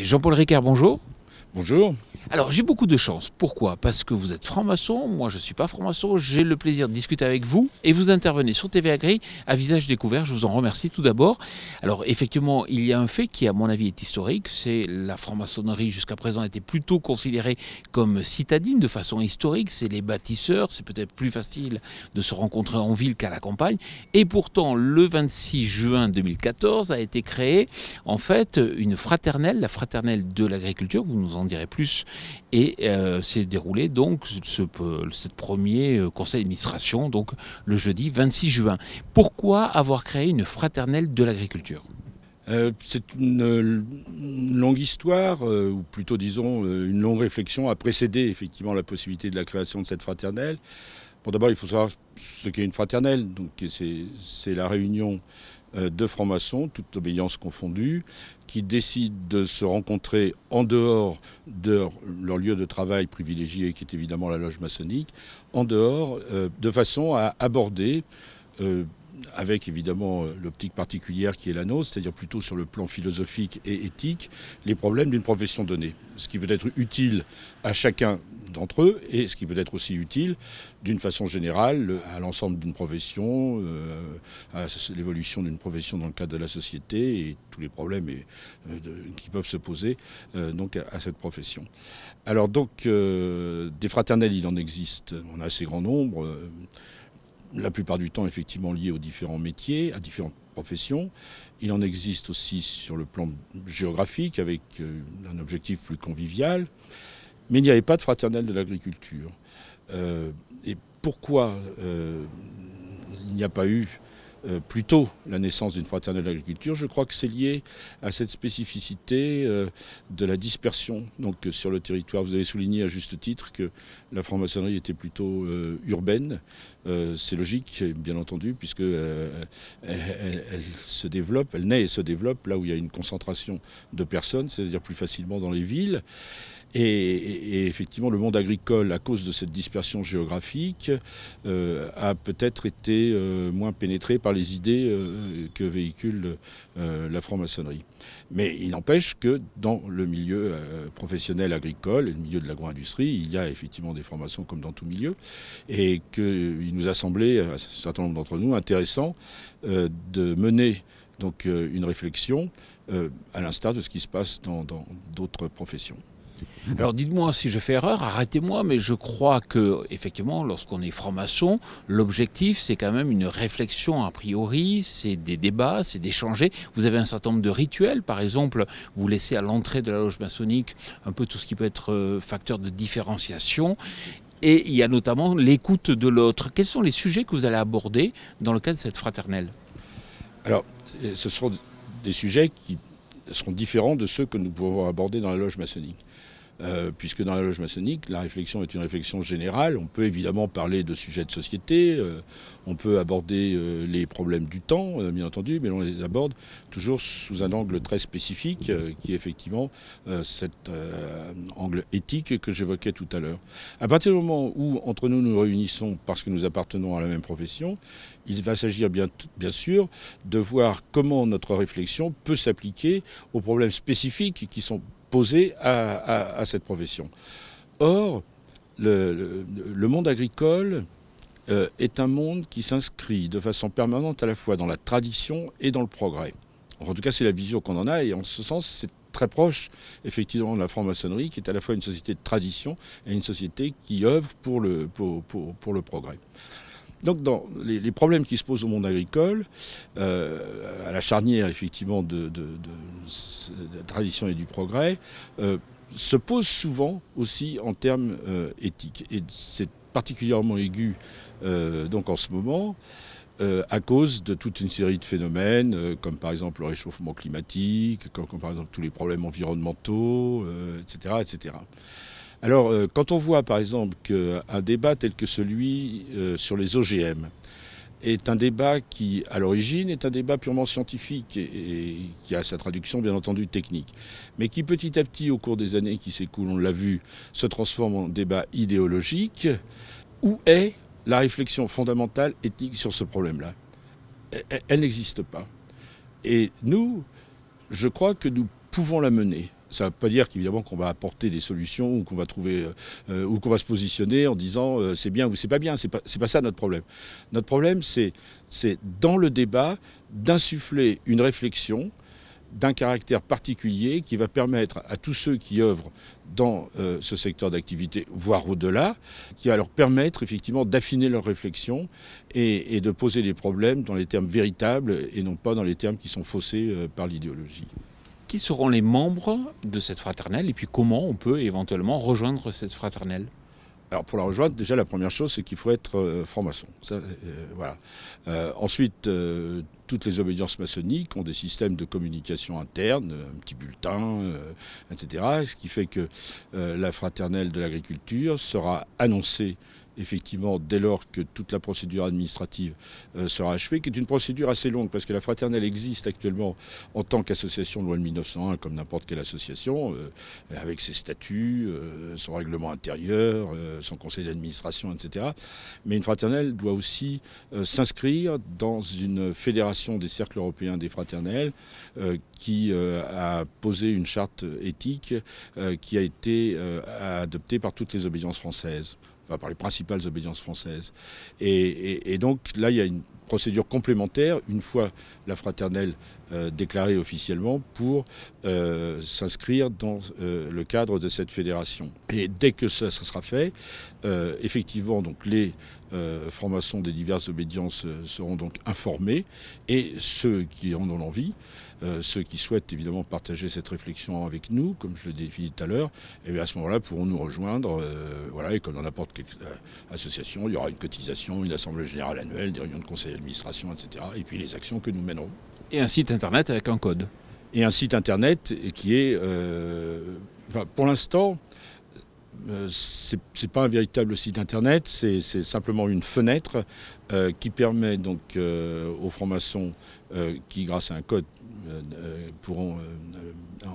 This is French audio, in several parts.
Jean-Paul Ricard, bonjour. Bonjour. Alors j'ai beaucoup de chance. Pourquoi? Parce que vous êtes franc-maçon, moi je ne suis pas franc-maçon, j'ai le plaisir de discuter avec vous et vous intervenez sur TVA Gris à visage découvert. Je vous en remercie tout d'abord. Alors effectivement, il y a un fait qui à mon avis est historique, c'est la franc-maçonnerie jusqu'à présent était plutôt considérée comme citadine de façon historique, c'est les bâtisseurs, c'est peut-être plus facile de se rencontrer en ville qu'à la campagne. Et pourtant le 26 juin 2014 a été créée en fait une fraternelle, la fraternelle de l'agriculture, vous nous en direz plus. Et s'est déroulé donc ce premier conseil d'administration donc le jeudi 26 juin. Pourquoi avoir créé une fraternelle de l'agriculture? C'est une longue histoire, ou plutôt disons une longue réflexion a précédé effectivement la possibilité de la création de cette fraternelle. Bon, d'abord il faut savoir ce qu'est une fraternelle. Donc c'est la réunion de francs-maçons, toute obédience confondue, qui décident de se rencontrer en dehors de leur lieu de travail privilégié, qui est évidemment la loge maçonnique, en dehors, de façon à aborder, avec évidemment l'optique particulière qui est la nôtre, c'est-à-dire plutôt sur le plan philosophique et éthique, les problèmes d'une profession donnée. Ce qui peut être utile à chacun d'entre eux et ce qui peut être aussi utile d'une façon générale à l'ensemble d'une profession, à l'évolution d'une profession dans le cadre de la société et tous les problèmes qui peuvent se poser donc à cette profession. Alors donc des fraternelles il en existe, on a assez grand nombre, la plupart du temps effectivement liés aux différents métiers, à différentes professions. Il en existe aussi sur le plan géographique avec un objectif plus convivial. Mais il n'y avait pas de fraternelle de l'agriculture. Et pourquoi il n'y a pas eu plus tôt la naissance d'une fraternelle de l'agriculture? Je crois que c'est lié à cette spécificité de la dispersion. Donc sur le territoire, vous avez souligné à juste titre que la franc-maçonnerie était plutôt urbaine. C'est logique, bien entendu, puisque elle se développe, elle naît et se développe là où il y a une concentration de personnes, c'est-à-dire plus facilement dans les villes. Et effectivement, le monde agricole, à cause de cette dispersion géographique, a peut-être été moins pénétré par les idées que véhicule la franc-maçonnerie. Mais il n'empêche que dans le milieu professionnel agricole, le milieu de l'agro-industrie, il y a effectivement des francs-maçons comme dans tout milieu, et qu'il nous a semblé, à un certain nombre d'entre nous, intéressant de mener donc une réflexion à l'instar de ce qui se passe dans d'autres professions. Alors dites-moi si je fais erreur, arrêtez-moi, mais je crois que effectivement, lorsqu'on est franc-maçon, l'objectif c'est quand même une réflexion a priori, c'est des débats, c'est d'échanger. Vous avez un certain nombre de rituels, par exemple, vous laissez à l'entrée de la loge maçonnique un peu tout ce qui peut être facteur de différenciation. Et il y a notamment l'écoute de l'autre. Quels sont les sujets que vous allez aborder dans le cadre de cette fraternelle? Alors, ce seront des sujets qui seront différents de ceux que nous pouvons aborder dans la loge maçonnique. Puisque dans la loge maçonnique, la réflexion est une réflexion générale. On peut évidemment parler de sujets de société, on peut aborder les problèmes du temps, bien entendu, mais on les aborde toujours sous un angle très spécifique, qui est effectivement cet angle éthique que j'évoquais tout à l'heure. À partir du moment où entre nous nous réunissons parce que nous appartenons à la même profession, il va s'agir bien sûr de voir comment notre réflexion peut s'appliquer aux problèmes spécifiques qui sont posés à cette profession. Or, le monde agricole est un monde qui s'inscrit de façon permanente à la fois dans la tradition et dans le progrès. En tout cas, c'est la vision qu'on en a, et en ce sens, c'est très proche, effectivement, de la franc-maçonnerie, qui est à la fois une société de tradition et une société qui œuvre pour le progrès. Donc dans les problèmes qui se posent au monde agricole, à la charnière effectivement de la tradition et du progrès, se posent souvent aussi en termes éthiques. Et c'est particulièrement aigu donc en ce moment, à cause de toute une série de phénomènes, comme par exemple le réchauffement climatique, comme par exemple tous les problèmes environnementaux, etc., etc. Alors, quand on voit par exemple qu'un débat tel que celui sur les OGM est un débat qui, à l'origine, est un débat purement scientifique et qui a sa traduction, bien entendu, technique, mais qui petit à petit, au cours des années qui s'écoulent, on l'a vu, se transforme en débat idéologique, où est la réflexion fondamentale éthique sur ce problème-là? Elle n'existe pas. Et nous, je crois que nous pouvons la mener. Ça ne veut pas dire qu'évidemment qu'on va apporter des solutions ou qu'on va trouver ou qu'on va se positionner en disant c'est bien ou c'est pas bien. C'est pas ça notre problème. Notre problème, c'est dans le débat d'insuffler une réflexion d'un caractère particulier qui va permettre à tous ceux qui œuvrent dans ce secteur d'activité, voire au-delà, qui va leur permettre effectivement d'affiner leur réflexion et de poser les problèmes dans les termes véritables et non pas dans les termes qui sont faussés par l'idéologie. Qui seront les membres de cette fraternelle et puis comment on peut éventuellement rejoindre cette fraternelle? Alors pour la rejoindre, déjà la première chose, c'est qu'il faut être franc-maçon. Voilà. Ensuite, toutes les obédiences maçonniques ont des systèmes de communication interne, un petit bulletin, etc. Ce qui fait que la fraternelle de l'agriculture sera annoncée effectivement dès lors que toute la procédure administrative sera achevée, qui est une procédure assez longue parce que la fraternelle existe actuellement en tant qu'association de loi de 1901 comme n'importe quelle association, avec ses statuts, son règlement intérieur, son conseil d'administration, etc. Mais une fraternelle doit aussi s'inscrire dans une fédération des cercles européens des fraternelles qui a posé une charte éthique qui a été adoptée par toutes les obédiences françaises. Enfin, par les principales obédiences françaises. Et donc là, il y a une procédure complémentaire, une fois la fraternelle déclarée officiellement, pour s'inscrire dans le cadre de cette fédération. Et dès que ça sera fait, effectivement, donc les francs-maçons des diverses obédiences seront donc informés, et ceux qui en ont l'envie, ceux qui souhaitent évidemment partager cette réflexion avec nous, comme je l'ai défini tout à l'heure, et bien à ce moment-là pourront nous rejoindre. Voilà, et comme dans n'importe quelle association, il y aura une cotisation, une assemblée générale annuelle, des réunions de conseil d'administration, etc. Et puis les actions que nous mènerons. Et un site internet avec un code. Et un site internet qui est, enfin, pour l'instant, c'est pas un véritable site internet, c'est simplement une fenêtre qui permet donc aux francs-maçons qui, grâce à un code, pourront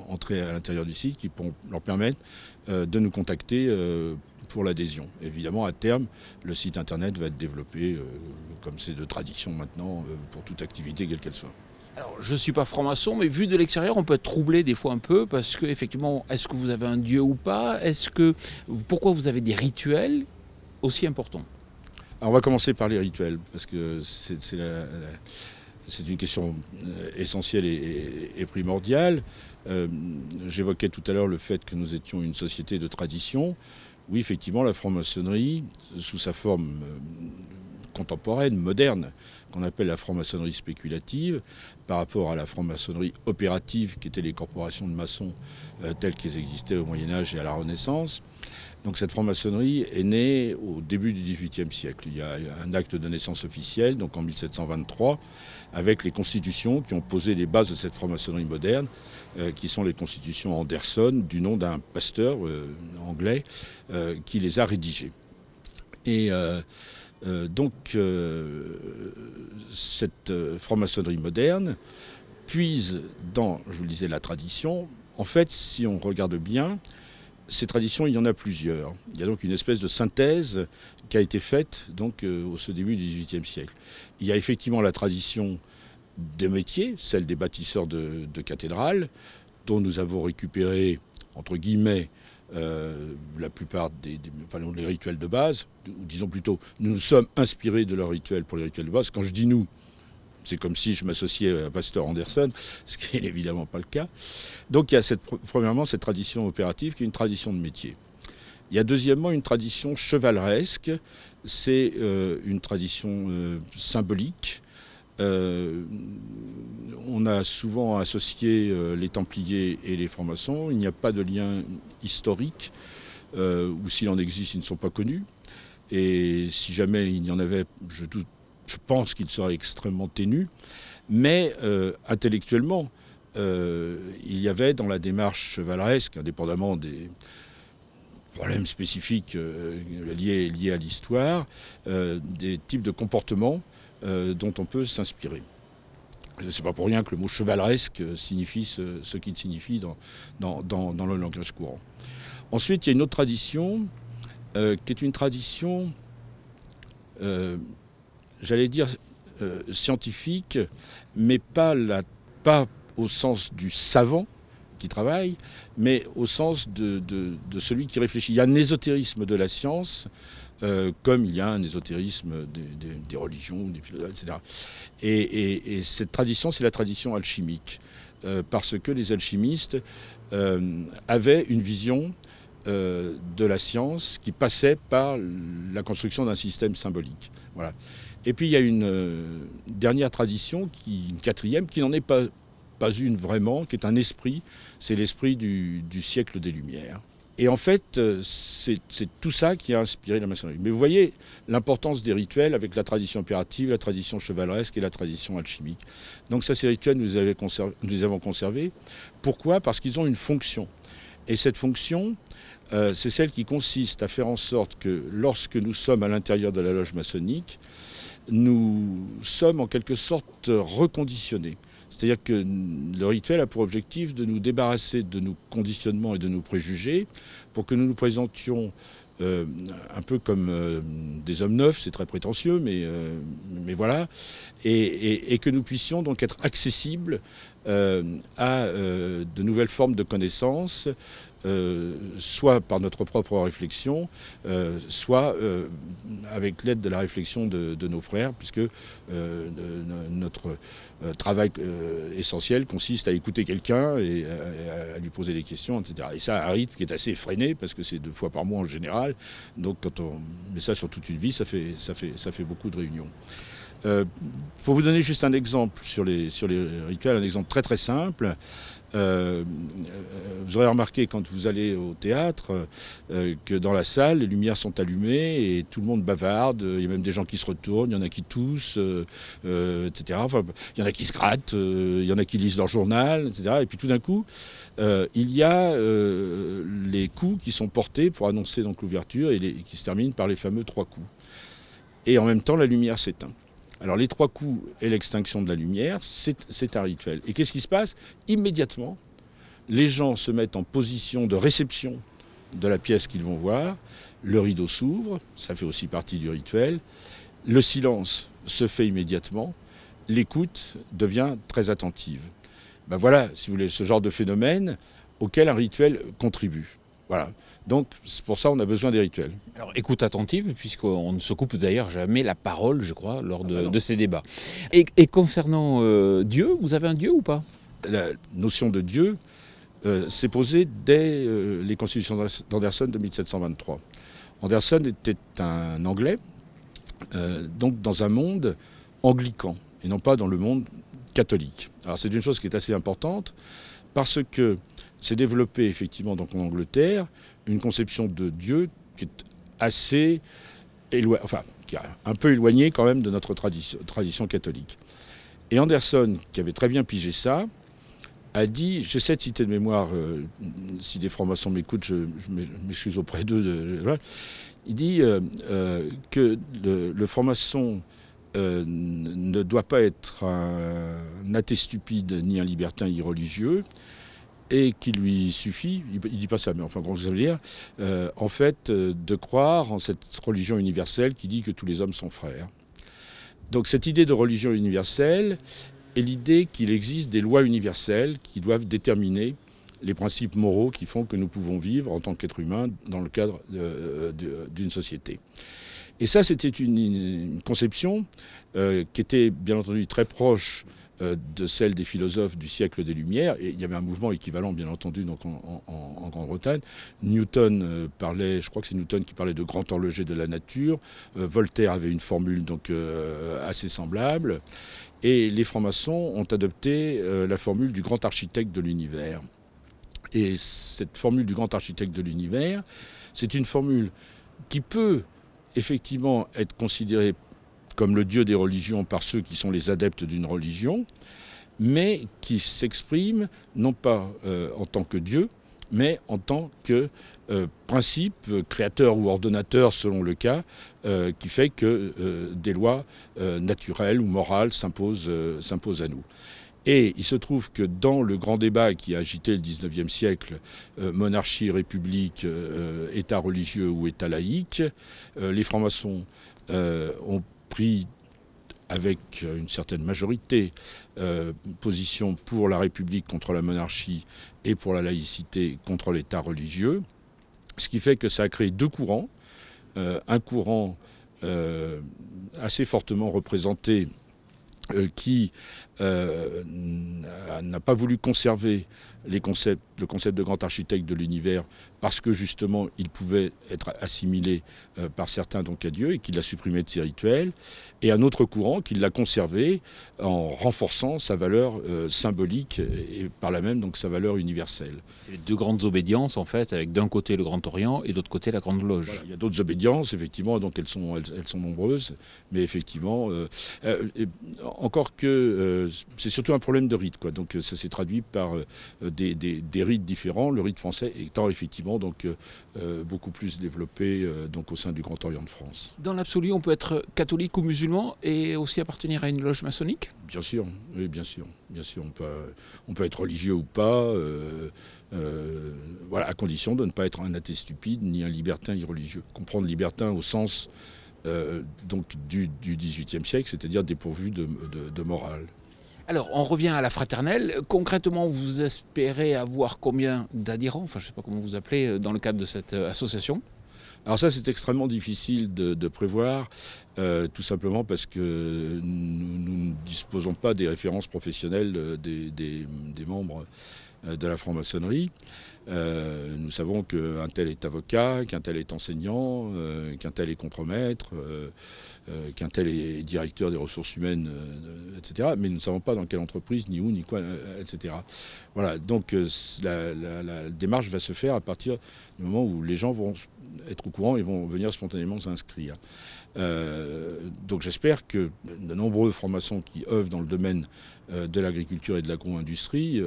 entrer à l'intérieur du site, qui pourront leur permettre de nous contacter pour l'adhésion. Évidemment, à terme, le site internet va être développé, comme c'est de tradition maintenant, pour toute activité, quelle qu'elle soit. Alors, je ne suis pas franc-maçon, mais vu de l'extérieur, on peut être troublé des fois un peu, parce que effectivement, est-ce que vous avez un dieu ou pas? Pourquoi vous avez des rituels aussi importants? Alors, on va commencer par les rituels, parce que c'est une question essentielle et primordiale. J'évoquais tout à l'heure le fait que nous étions une société de tradition. Oui, effectivement, la franc-maçonnerie, sous sa forme contemporaine, moderne, qu'on appelle la franc-maçonnerie spéculative, par rapport à la franc-maçonnerie opérative, qui étaient les corporations de maçons telles qu'elles existaient au Moyen-Âge et à la Renaissance. Donc cette franc-maçonnerie est née au début du XVIIIe siècle. Il y a un acte de naissance officiel, donc en 1723, avec les constitutions qui ont posé les bases de cette franc-maçonnerie moderne, qui sont les constitutions Anderson, du nom d'un pasteur anglais, qui les a rédigées. Et donc cette franc-maçonnerie moderne puise dans, je vous le disais, la tradition. En fait, si on regarde bien, ces traditions, il y en a plusieurs. Il y a donc une espèce de synthèse qui a été faite donc, au début du XVIIIe siècle. Il y a effectivement la tradition des métiers, celle des bâtisseurs de cathédrales, dont nous avons récupéré, entre guillemets, la plupart les rituels de base, ou disons plutôt, nous nous sommes inspirés de leurs rituels pour les rituels de base. Quand je dis nous, c'est comme si je m'associais à Pasteur Anderson, ce qui n'est évidemment pas le cas. Donc il y a premièrement cette tradition opérative qui est une tradition de métier. Il y a deuxièmement une tradition chevaleresque, c'est une tradition symbolique. On a souvent associé les Templiers et les francs-maçons. Il n'y a pas de lien historique, ou s'il en existe, ils ne sont pas connus. Et si jamais il y en avait, je pense qu'il serait extrêmement ténu. Mais intellectuellement, il y avait dans la démarche chevaleresque, indépendamment des problèmes spécifiques liés à l'histoire, des types de comportements dont on peut s'inspirer. C'est pas pour rien que le mot chevaleresque signifie ce qu'il signifie dans le langage courant. Ensuite, il y a une autre tradition qui est une tradition, j'allais dire, scientifique, mais pas au sens du savant, qui travaille, mais au sens de celui qui réfléchit. Il y a un ésotérisme de la science, comme il y a un ésotérisme des religions, des philosophes, etc. Et cette tradition, c'est la tradition alchimique, parce que les alchimistes avaient une vision de la science qui passait par la construction d'un système symbolique. Voilà. Et puis il y a une dernière tradition, une quatrième, qui n'en est pas une vraiment, qui est un esprit, c'est l'esprit du siècle des Lumières. Et en fait, c'est tout ça qui a inspiré la maçonnerie. Mais vous voyez l'importance des rituels avec la tradition impérative, la tradition chevaleresque et la tradition alchimique. Donc ça, ces rituels, nous les avons conservés. Pourquoi ? Parce qu'ils ont une fonction. Et cette fonction, c'est celle qui consiste à faire en sorte que lorsque nous sommes à l'intérieur de la loge maçonnique, nous sommes en quelque sorte reconditionnés. C'est-à-dire que le rituel a pour objectif de nous débarrasser de nos conditionnements et de nos préjugés pour que nous nous présentions un peu comme des hommes neufs, c'est très prétentieux, mais voilà, et que nous puissions donc être accessibles à de nouvelles formes de connaissances, soit par notre propre réflexion, soit avec l'aide de la réflexion de nos frères, puisque notre travail essentiel consiste à écouter quelqu'un et à lui poser des questions, etc. Et ça a un rythme qui est assez effréné, parce que c'est 2 fois par mois en général. Donc quand on met ça sur toute une vie, ça fait beaucoup de réunions. Pour vous donner juste un exemple sur les rituels, un exemple très très simple. Vous aurez remarqué quand vous allez au théâtre que dans la salle, les lumières sont allumées et tout le monde bavarde. Il y a même des gens qui se retournent, il y en a qui toussent, etc. Enfin, il y en a qui se grattent, il y en a qui lisent leur journal, etc. Et puis tout d'un coup, il y a les coups qui sont portés pour annoncer donc l'ouverture et qui se terminent par les fameux 3 coups. Et en même temps, la lumière s'éteint. Alors les 3 coups et l'extinction de la lumière, c'est un rituel. Et qu'est-ce qui se passe ? Immédiatement, les gens se mettent en position de réception de la pièce qu'ils vont voir, le rideau s'ouvre, ça fait aussi partie du rituel, le silence se fait immédiatement, l'écoute devient très attentive. Ben voilà, si vous voulez, ce genre de phénomène auquel un rituel contribue. Voilà. Donc, c'est pour ça qu'on a besoin des rituels. Alors, écoute attentive, puisqu'on ne se coupe d'ailleurs jamais la parole, je crois, lors de ces débats. Et concernant Dieu, vous avez un Dieu ou pas ? La notion de Dieu s'est posée dès les constitutions d'Anderson de 1723. Anderson était un Anglais, donc dans un monde anglican, et non pas dans le monde catholique. Alors, c'est une chose qui est assez importante, parce que s'est développée effectivement donc en Angleterre une conception de Dieu qui est assez éloignée, enfin qui est un peu éloignée quand même de notre tradition catholique. Et Anderson, qui avait très bien pigé ça, a dit, j'essaie de citer de mémoire, si des francs-maçons m'écoutent, je m'excuse auprès d'eux, il dit que le franc-maçon ne doit pas être un athée stupide ni un libertin irreligieux, et qu'il lui suffit, il ne dit pas ça, mais enfin, comment ça veut dire, en fait, de croire en cette religion universelle qui dit que tous les hommes sont frères. Donc cette idée de religion universelle est l'idée qu'il existe des lois universelles qui doivent déterminer les principes moraux qui font que nous pouvons vivre en tant qu'êtres humains dans le cadre d'une société. Et ça, c'était une conception qui était bien entendu très proche de celle des philosophes du siècle des Lumières. Et il y avait un mouvement équivalent, bien entendu, donc en Grande-Bretagne. Newton parlait, je crois que c'est Newton qui parlait de grand horloger de la nature. Voltaire avait une formule donc assez semblable. Et les francs-maçons ont adopté la formule du grand architecte de l'univers. Et cette formule du grand architecte de l'univers, c'est une formule qui peut effectivement être considérée comme le dieu des religions par ceux qui sont les adeptes d'une religion, mais qui s'exprime non pas en tant que Dieu, mais en tant que principe créateur ou ordonnateur selon le cas, qui fait que des lois naturelles ou morales s'imposent à nous. Et il se trouve que dans le grand débat qui a agité le XIXe siècle, monarchie, république, État religieux ou État laïque, les francs-maçons ont pris avec une certaine majorité, position pour la République contre la monarchie et pour la laïcité contre l'État religieux. Ce qui fait que ça a créé deux courants. Un courant assez fortement représenté qui n'a pas voulu conserver le concept de grand architecte de l'univers parce que justement il pouvait être assimilé par certains donc à Dieu et qui l'a supprimé de ses rituels, et un autre courant qui l'a conservé en renforçant sa valeur symbolique et par là même donc sa valeur universelle. C'est les deux grandes obédiences en fait, avec d'un côté le Grand Orient et de l'autre côté la Grande Loge. Voilà, il y a d'autres obédiences effectivement, donc elles sont nombreuses, mais effectivement encore que c'est surtout un problème de rite, quoi. Donc ça s'est traduit par des rites différents, le rite français étant effectivement donc beaucoup plus développé donc au sein du Grand Orient de France. Dans l'absolu, on peut être catholique ou musulman et aussi appartenir à une loge maçonnique? Bien sûr, oui, bien sûr, on peut être religieux ou pas, voilà, à condition de ne pas être un athée stupide ni un libertin irreligieux. Comprendre libertin au sens donc du XVIIIe siècle, c'est-à-dire dépourvu de morale. Alors, on revient à la fraternelle. Concrètement, vous espérez avoir combien d'adhérents, enfin je ne sais pas comment vous appelez, dans le cadre de cette association? Alors ça, c'est extrêmement difficile de prévoir, tout simplement parce que nous ne disposons pas des références professionnelles des membres de la franc-maçonnerie. Nous savons qu'un tel est avocat, qu'un tel est enseignant, qu'un tel est contremaître, qu'un tel est directeur des ressources humaines, etc. Mais nous ne savons pas dans quelle entreprise, ni où, ni quoi, etc. Voilà, donc la démarche va se faire à partir du moment où les gens vont être au courant et vont venir spontanément s'inscrire. Donc j'espère que de nombreux francs-maçons qui œuvrent dans le domaine de l'agriculture et de l'agro-industrie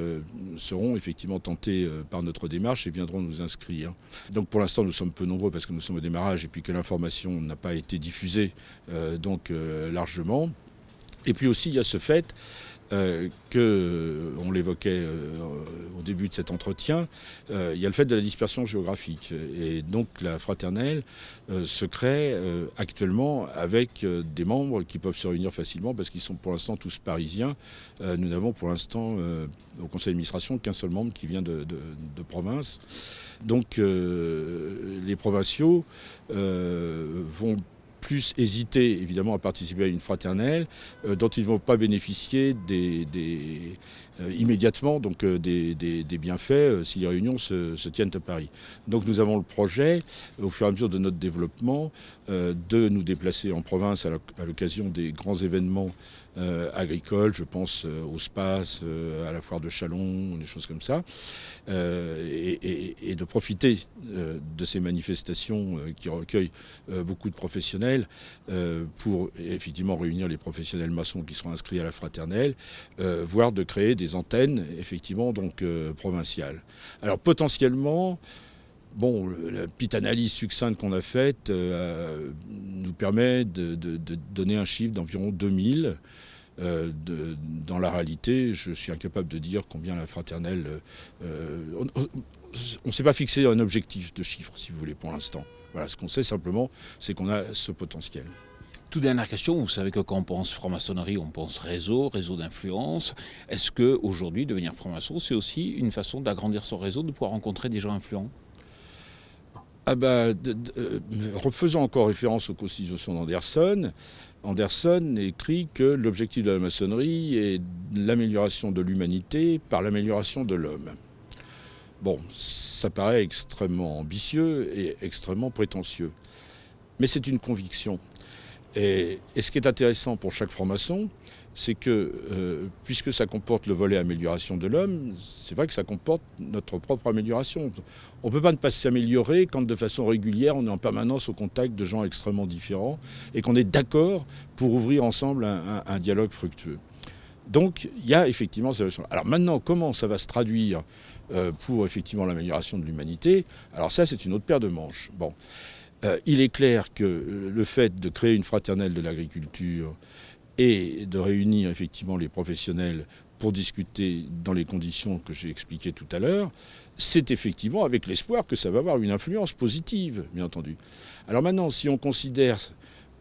seront effectivement tentés par notre démarche et viendront nous inscrire. Donc pour l'instant nous sommes peu nombreux parce que nous sommes au démarrage et puis que l'information n'a pas été diffusée largement. Et puis aussi il y a ce fait on l'évoquait au début de cet entretien, il y a le fait de la dispersion géographique. Et donc la fraternelle se crée actuellement avec des membres qui peuvent se réunir facilement parce qu'ils sont pour l'instant tous parisiens. Nous n'avons pour l'instant au conseil d'administration qu'un seul membre qui vient de province. Donc les provinciaux vont plus hésiter évidemment à participer à une fraternelle dont ils ne vont pas bénéficier immédiatement donc, des bienfaits si les réunions se tiennent à Paris. Donc nous avons le projet, au fur et à mesure de notre développement, de nous déplacer en province à l'occasion des grands événements agricoles, je pense au SPACE, à la foire de Châlons, des choses comme ça, et de profiter de ces manifestations qui recueillent beaucoup de professionnels pour effectivement réunir les professionnels maçons qui seront inscrits à la fraternelle, voire de créer des antennes effectivement donc provinciales. Alors potentiellement, bon, la petite analyse succincte qu'on a faite nous permet de donner un chiffre d'environ 2000. Dans la réalité, je suis incapable de dire combien la fraternelle... on ne s'est pas fixé un objectif de chiffre, si vous voulez, pour l'instant. Voilà, ce qu'on sait simplement, c'est qu'on a ce potentiel. Toute dernière question, vous savez que quand on pense franc-maçonnerie, on pense réseau d'influence. Est-ce qu'aujourd'hui, devenir franc-maçon, c'est aussi une façon d'agrandir son réseau, de pouvoir rencontrer des gens influents? Ah ben, faisant encore référence aux constitutions d'Anderson, Anderson écrit que l'objectif de la maçonnerie est l'amélioration de l'humanité par l'amélioration de l'homme. Bon, ça paraît extrêmement ambitieux et extrêmement prétentieux. Mais c'est une conviction. Et ce qui est intéressant pour chaque franc-maçon, c'est que, puisque ça comporte le volet amélioration de l'homme, c'est vrai que ça comporte notre propre amélioration. On ne peut pas ne pas s'améliorer quand de façon régulière on est en permanence au contact de gens extrêmement différents et qu'on est d'accord pour ouvrir ensemble un dialogue fructueux. Donc il y a effectivement cette notion. Alors maintenant, comment ça va se traduire pour effectivement l'amélioration de l'humanité? Alors ça, c'est une autre paire de manches. Bon. Il est clair que le fait de créer une fraternelle de l'agriculture et de réunir effectivement les professionnels pour discuter dans les conditions que j'ai expliquées tout à l'heure, c'est effectivement avec l'espoir que ça va avoir une influence positive, bien entendu. Alors maintenant, si on considère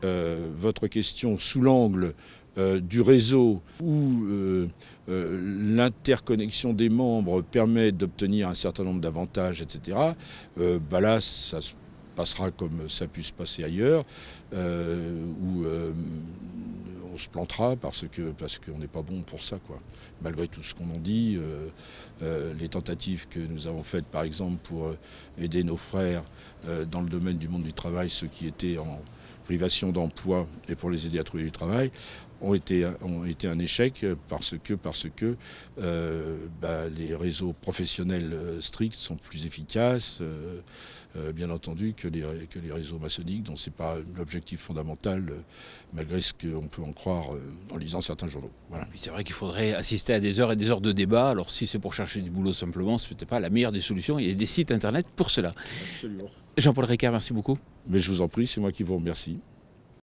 votre question sous l'angle du réseau où l'interconnexion des membres permet d'obtenir un certain nombre d'avantages, etc., là, ça se passera comme ça a pu se passer ailleurs, où on se plantera parce qu'on n'est pas bon pour ça, quoi. Malgré tout ce qu'on en dit, les tentatives que nous avons faites, par exemple, pour aider nos frères dans le domaine du monde du travail, ceux qui étaient en privation d'emploi, et pour les aider à trouver du travail, ont été un échec parce que les réseaux professionnels stricts sont plus efficaces, bien entendu, que les réseaux maçonniques, dont ce n'est pas l'objectif fondamental, malgré ce qu'on peut en croire en lisant certains journaux. Voilà. C'est vrai qu'il faudrait assister à des heures et des heures de débat. Alors si c'est pour chercher du boulot simplement, ce n'est peut-être pas la meilleure des solutions. Il y a des sites internet pour cela. Absolument. Jean-Paul Ricard, merci beaucoup. Mais je vous en prie, c'est moi qui vous remercie.